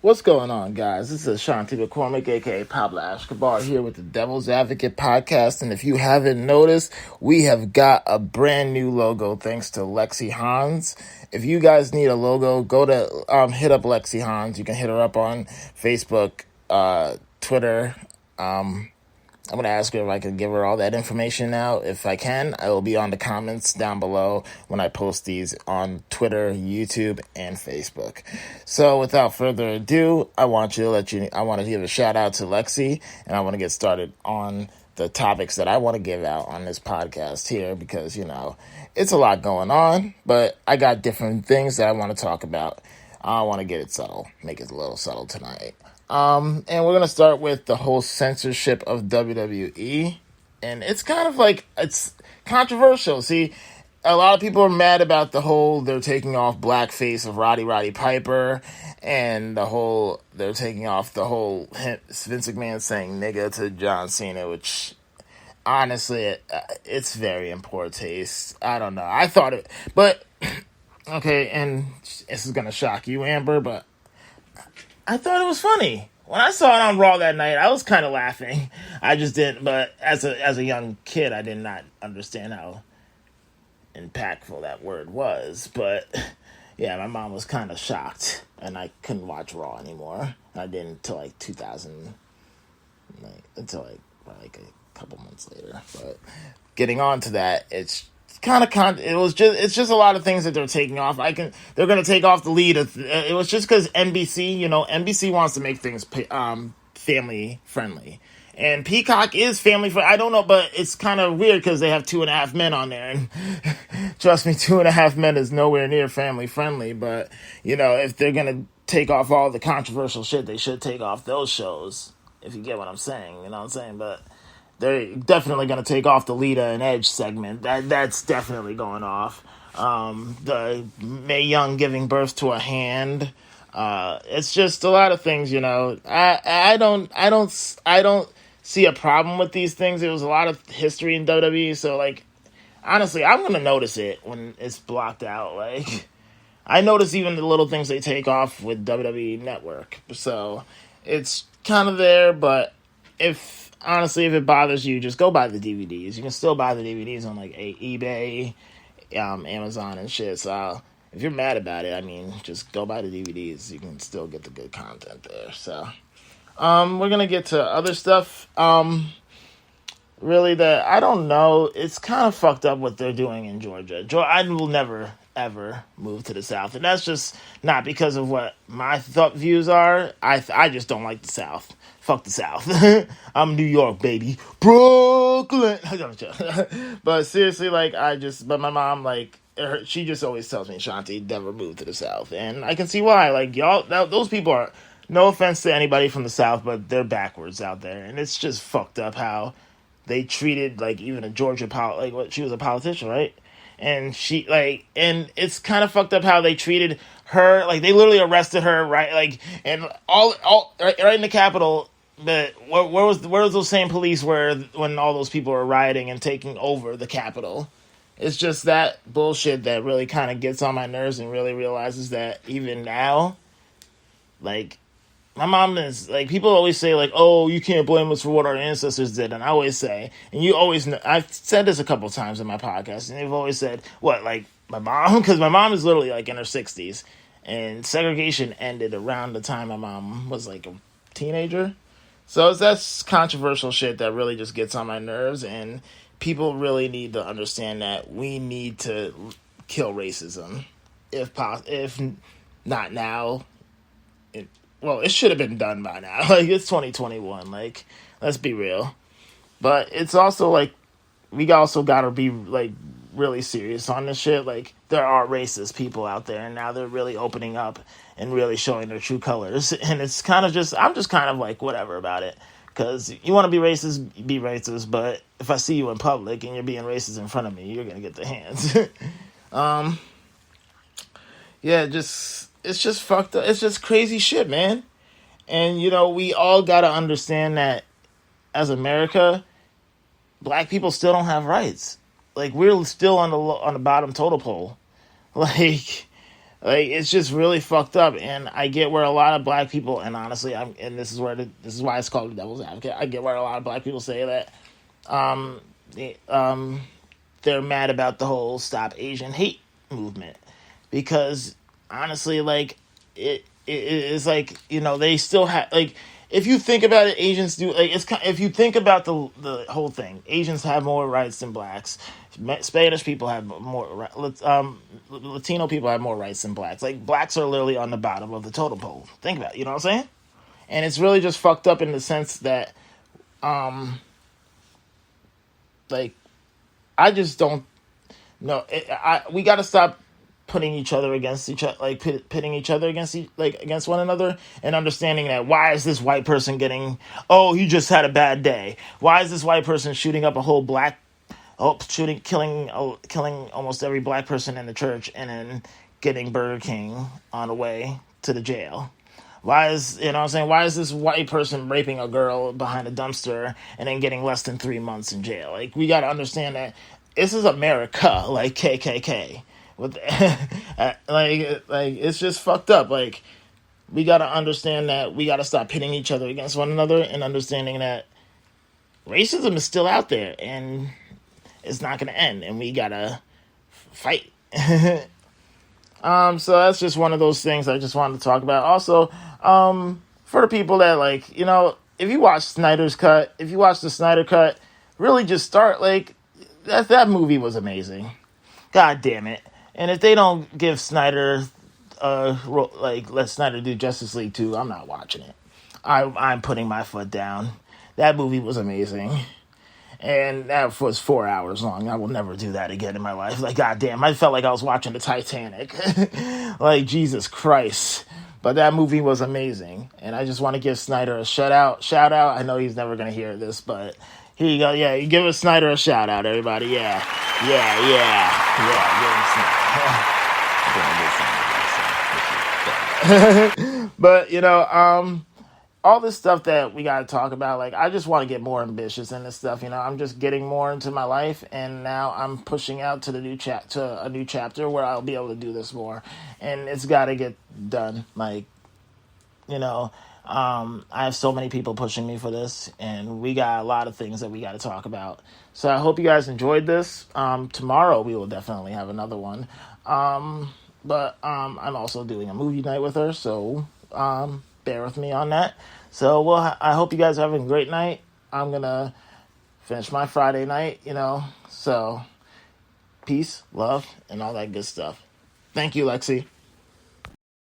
What's going on, guys? This is Shanti McCormick, aka Pablo Escobar, here with the Devil's Advocate podcast. And if you haven't noticed, we have got a brand new logo thanks to Lexi Hans. If you guys need a logo, go to hit up Lexi Hans. You can hit her up on Facebook, Twitter. I'm going to ask her if I can give her all that information now. If I can, I will be on the comments down below when I post these on Twitter, YouTube, and Facebook. So without further ado, I want to give a shout out to Lexi, and I want to get started on the topics that I want to give out on this podcast here because, it's a lot going on, but I got different things that I want to talk about. I want to get it subtle, make it a little subtle tonight. And we're going to start with the whole censorship of WWE. And it's kind of like, it's controversial. See, a lot of people are mad about they're taking off blackface of Roddy Piper. And they're taking off the whole Vince McMahon saying nigga to John Cena, which honestly, it's very in poor taste. I don't know. I thought it, but, okay, and this is going to shock you, Amber, but I thought it was funny. When I saw it on Raw that night, I was kind of laughing. I just didn't, but as a young kid, I did not understand how impactful that word was. But yeah, my mom was kind of shocked, and I couldn't watch Raw anymore. I didn't until like 2000, until a couple months later. But getting on to that, it's it's just a lot of things that they're taking off. They're going to take off the lead. It was just because NBC wants to make things family friendly, and Peacock is family friendly. I don't know, but it's kind of weird because they have 2.5 Men on there, and trust me, 2.5 Men is nowhere near family friendly. But if they're going to take off all the controversial shit, they should take off those shows. If you get what I'm saying, you know what I'm saying, but. They're definitely going to take off the Lita and Edge segment. That's definitely going off. The Mae Young giving birth to a hand. It's just a lot of things, I don't see a problem with these things. There was a lot of history in WWE, so honestly, I'm going to notice it when it's blocked out. I notice even the little things they take off with WWE Network. So it's kind of there, but honestly, if it bothers you, just go buy the DVDs. You can still buy the DVDs on eBay, Amazon and shit. So if you're mad about it, just go buy the DVDs. You can still get the good content there. So we're gonna get to other stuff. Really, that I don't know. It's kind of fucked up what they're doing in Georgia. I will never ever move to the South, and that's just not because of what my views are. I just don't like the South. Fuck the South. I'm New York, baby. Brooklyn. But seriously, but my mom, she just always tells me, Shanti, never move to the South. And I can see why. Those people are, no offense to anybody from the South, but they're backwards out there. And it's just fucked up how they treated, even a Georgia, she was a politician, right? And and it's kind of fucked up how they treated her. They literally arrested her, right? And all right in the Capitol. But where was those same police when all those people were rioting and taking over the Capitol? It's just that bullshit that really kind of gets on my nerves and really realizes that even now, my mom is, people always say, oh, you can't blame us for what our ancestors did. And I always say, and you always know, I've said this a couple times in my podcast, and they've always said, what, my mom? Because my mom is literally, in her 60s. And segregation ended around the time my mom was, a teenager. So that's controversial shit that really just gets on my nerves, and people really need to understand that we need to kill racism, if not now. It should have been done by now. It's 2021. Let's be real. But it's also we also gotta be really serious on this shit. There are racist people out there, and now they're really opening up and really showing their true colors. And it's kind of I'm just kind of whatever about it. Because you want to be racist, but if I see you in public and you're being racist in front of me, you're going to get the hands. Yeah, it's just fucked up. It's just crazy shit, man. And, we all got to understand that as America, black people still don't have rights. We're still on the bottom totem pole. Like, it's just really fucked up, and I get where a lot of black people, and honestly, this is why it's called the devil's advocate. I get where a lot of black people say that they, they're mad about the whole Stop Asian Hate movement, because honestly, like, it is like, they still have, like, if you think about it, Asians do, like, if you think about the whole thing, Asians have more rights than blacks. Spanish people have more, Latino people have more rights than blacks. Like, blacks are literally on the bottom of the totem pole. Think about it, you know what I'm saying? And it's really just fucked up in the sense that, like, I just don't know. We got to stop putting each other against each other, like pitting each other against one another, and understanding that, why is this white person getting, oh, he just had a bad day? Why is this white person shooting up a whole killing almost every black person in the church, and then getting Burger King on the way to the jail? Why is, why is this white person raping a girl behind a dumpster and then getting less than 3 months in jail? Like, we got to understand that this is America, like KKK. With like it's just fucked up. Like, we got to understand that we got to stop pitting each other against one another, and understanding that racism is still out there and it's not going to end, and we got to fight. So that's just one of those things I just wanted to talk about. Also, for the people that, like, if you watch Snyder's Cut, if you watch the Snyder Cut, really just start, like, that movie was amazing. God damn it. And if they don't give Snyder, let Snyder do Justice League 2, I'm not watching it. I'm putting my foot down. That movie was amazing. And that was 4 hours long. I will never do that again in my life. Like, goddamn, I felt like I was watching the Titanic. Like, Jesus Christ. But that movie was amazing. And I just want to give Snyder a shout out. I know he's never going to hear this, but here you go. Yeah, you give Snyder a shout out, everybody. Yeah. But, all this stuff that we got to talk about, like, I just want to get more ambitious in this stuff. I'm just getting more into my life, and now I'm pushing out to a new chapter where I'll be able to do this more, and it's got to get done. Like, I have so many people pushing me for this, and we got a lot of things that we got to talk about. So I hope you guys enjoyed this. Tomorrow we will definitely have another one. But I'm also doing a movie night with her, so bear with me on that. So, I hope you guys are having a great night. I'm going to finish my Friday night, So, peace, love, and all that good stuff. Thank you, Lexi.